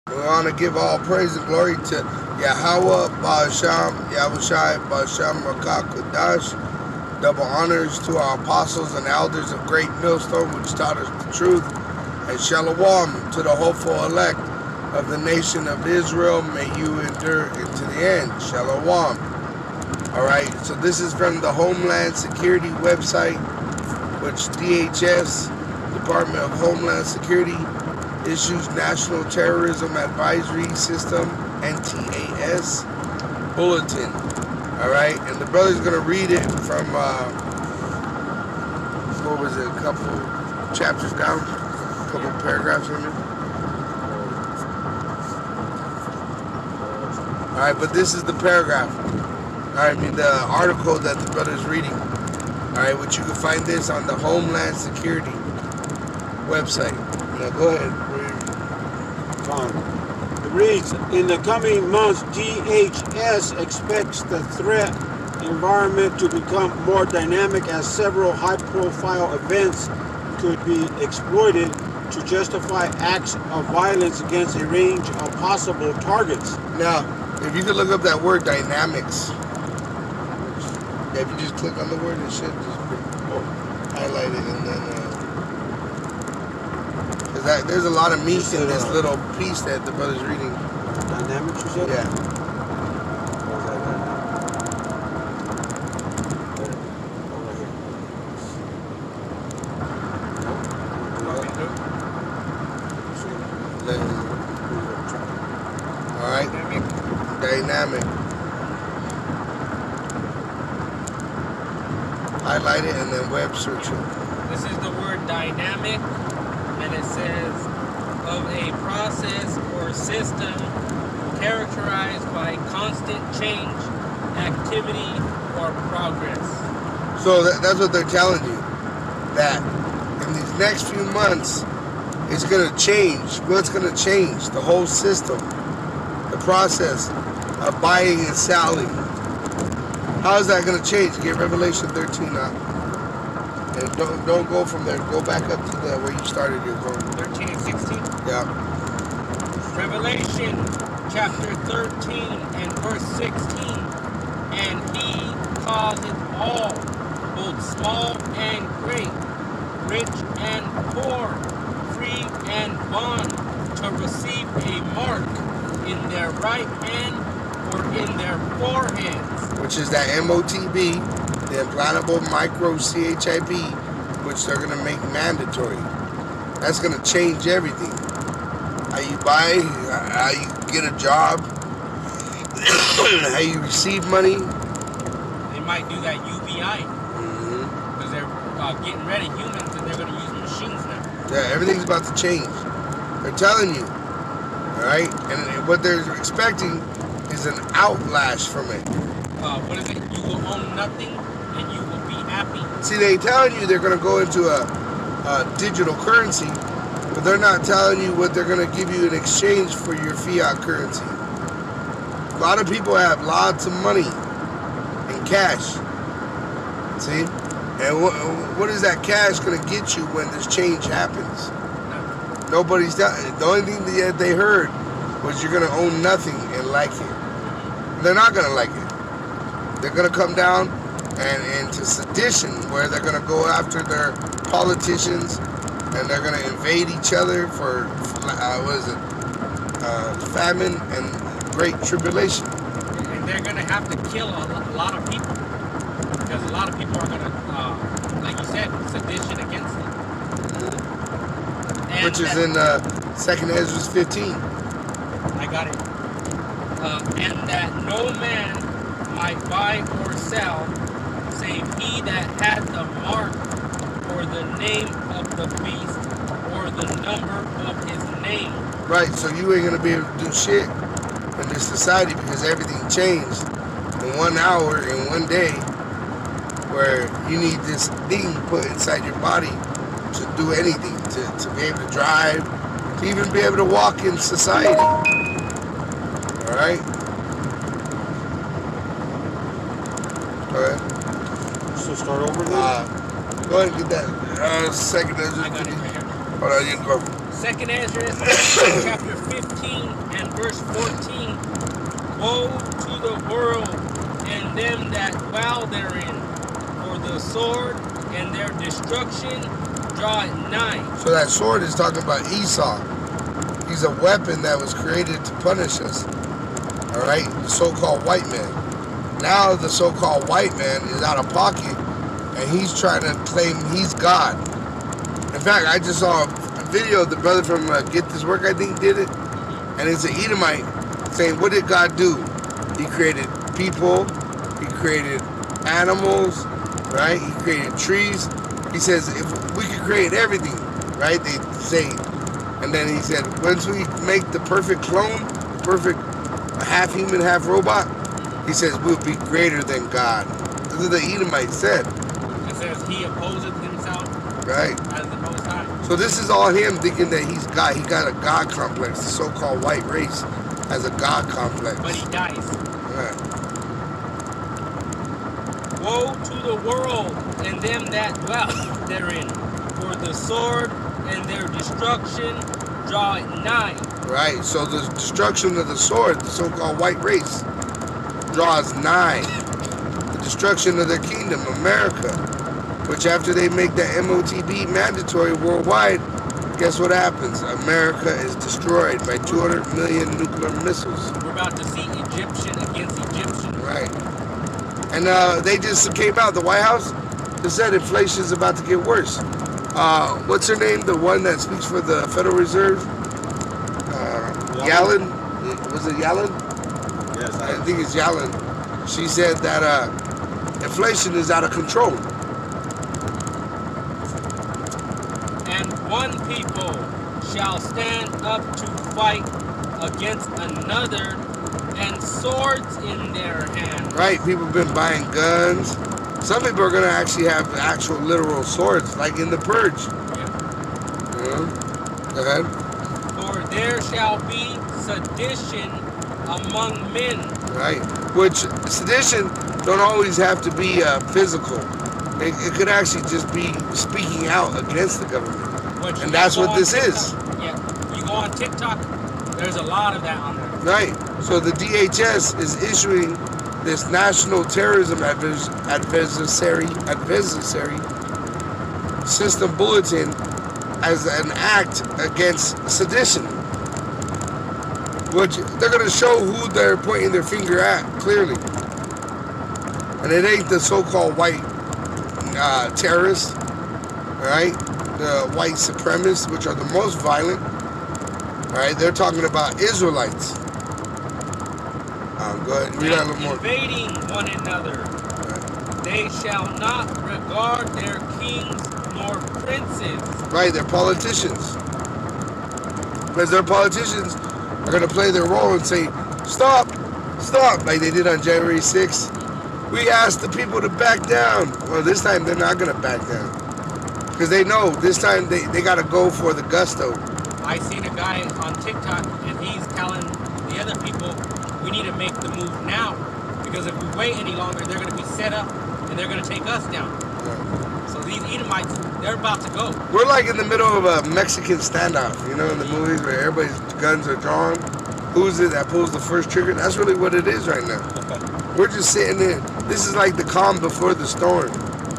We want to give all praise and glory to Yahweh, Ba'asham, Yahushai, Ba'asham, Rakah, Kodash. Double honors to our apostles and elders of Great Millstone, which taught us the truth. And Shalom to the hopeful elect of the nation of Israel. May you endure into the end. Shalom. Alright, so this is from the Homeland Security website, which DHS, Department of Homeland Security, issues National Terrorism Advisory System, NTAS, Bulletin. Alright, and the brother's going to read it from, what was it, a couple chapters down, a couple paragraphs from it. Alright, but this is the paragraph. Alright, I mean the article that the brother's reading. Alright, which you can find this on the Homeland Security website. Now go ahead. It reads, in the coming months, DHS expects the threat environment to become more dynamic as several high-profile events could be exploited to justify acts of violence against a range of possible targets. Now, if you could look up that word dynamics, if you just click on the word, it should just highlight it, and then there's a lot of meat in this little piece that the brother's reading. Dynamics, you said? Yeah. All right. Dynamic. Highlight it and then web search it. This is the word dynamic, and it says of a process or system characterized by constant change, activity, or progress. So that's what they're telling you, that in these next few months, it's going to change. What's going to change? The whole system, the process of buying and selling. How is that going to change? Get Revelation 13 out. And don't go from there. Go back up to where you started your going. 13 and 16? Yeah. Revelation chapter 13 and verse 16. And he causeth all, both small and great, rich and poor, free and bond, to receive a mark in their right hand or in their foreheads. Which is that MOTB, the implantable microchip, which they're going to make mandatory. That's going to change everything. How you buy, how you get a job, how you receive money. They might do that UBI because they're getting rid of humans and they're going to use machines now. Yeah, everything's about to change. They're telling you. Alright? And what they're expecting is an outlash from it. What is it? You will own nothing and you will be happy. See, they're telling you they're going to go into a digital currency, but they're not telling you what they're going to give you in exchange for your fiat currency. A lot of people have lots of money in cash. See? And what is that cash going to get you when this change happens? Nobody's telling. The only thing that they heard was you're going to own nothing and like it. They're not going to like it. They're going to come down and into sedition, where they're going to go after their politicians and they're going to invade each other for, famine and great tribulation. And they're going to have to kill a lot of people because a lot of people are going to, like you said, sedition against them. Which is in 2nd Ezra 15. I got it. And that no man might buy or sell, save he that had the mark or the name of the beast or the number of his name. Right, so you ain't gonna be able to do shit in this society because everything changed in 1 hour, in 1 day, where you need this thing put inside your body to do anything, to be able to drive, to even be able to walk in society. Alright? Go ahead. So start over then? Go ahead and get that 2nd Ezra. I got it right here. Hold on, you go. Second Ezra chapter 15 and verse 14. Woe to the world and them that dwell therein, for the sword and their destruction draw nigh. So that sword is talking about Esau. He's a weapon that was created to punish us. All right, the so-called white man. Now the so-called white man is out of pocket, and he's trying to claim he's God. In fact, I just saw a video of the brother from Get This Work, I think, did it, and it's an Edomite saying, what did God do? He created people, he created animals, right? He created trees. He says, if we could create everything, right? They say, and then he said, once we make the perfect clone, the perfect half human, half robot, he says, we'll be greater than God. This is what the Edomite said. It says he opposeth himself Right. as the Most High. So this is all him thinking that he's God. He got a God complex. The so-called white race has a God complex. But he dies. Right. Woe to the world and them that dwell therein, for the sword and their destruction draw nigh. Right. So the destruction of the sword, the so-called white race, draws nigh. The destruction of their kingdom, America, which after they make that MOTB mandatory worldwide, guess what happens? America is destroyed by 200 million nuclear missiles. We're about to see Egyptian against Egyptian. Right. And they just came out, the White House just said inflation is about to get worse. What's her name? The one that speaks for the Federal Reserve? Yellen? Was it Yellen? Yes, I think it's Yellen. She said that inflation is out of control. And one people shall stand up to fight against another, and swords in their hands. Right, people have been buying guns. Some people are going to actually have actual literal swords, like in the Purge. Yeah. You know? Go ahead. For there shall be sedition among men. Right, which sedition don't always have to be physical. It could actually just be speaking out against the government. Which And that's you go what on this TikTok. is. Yeah, you go on TikTok, there's a lot of that on there. Right. So the DHS is issuing this national terrorism adversary system bulletin as an act against sedition, which they're going to show who they're pointing their finger at clearly. And it ain't the so-called white terrorists, right? The white supremacists, which are the most violent, right? They're talking about Israelites. Go ahead, read that a little more. Invading one another. Right. They shall not regard their kings nor princes. Right, they're politicians. Because their politicians are going to play their role and say, stop, stop, like they did on January 6th. We asked the people to back down. Well, this time they're not going to back down. Because they know this time they got to go for the gusto. I seen a guy on TikTok and he's telling the other people, we need to make the move now. Because if we wait any longer, they're going to be set up and they're going to take us down. Right. So these Edomites, they're about to go. We're like in the middle of a Mexican standoff, you know, in the movies where everybody's guns are drawn. Who's it that pulls the first trigger? That's really what it is right now. We're just sitting there. This is like the calm before the storm.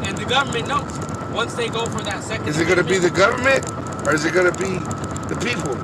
And the government knows. Once they go for that second Is it going to be the government or is it going to be the people?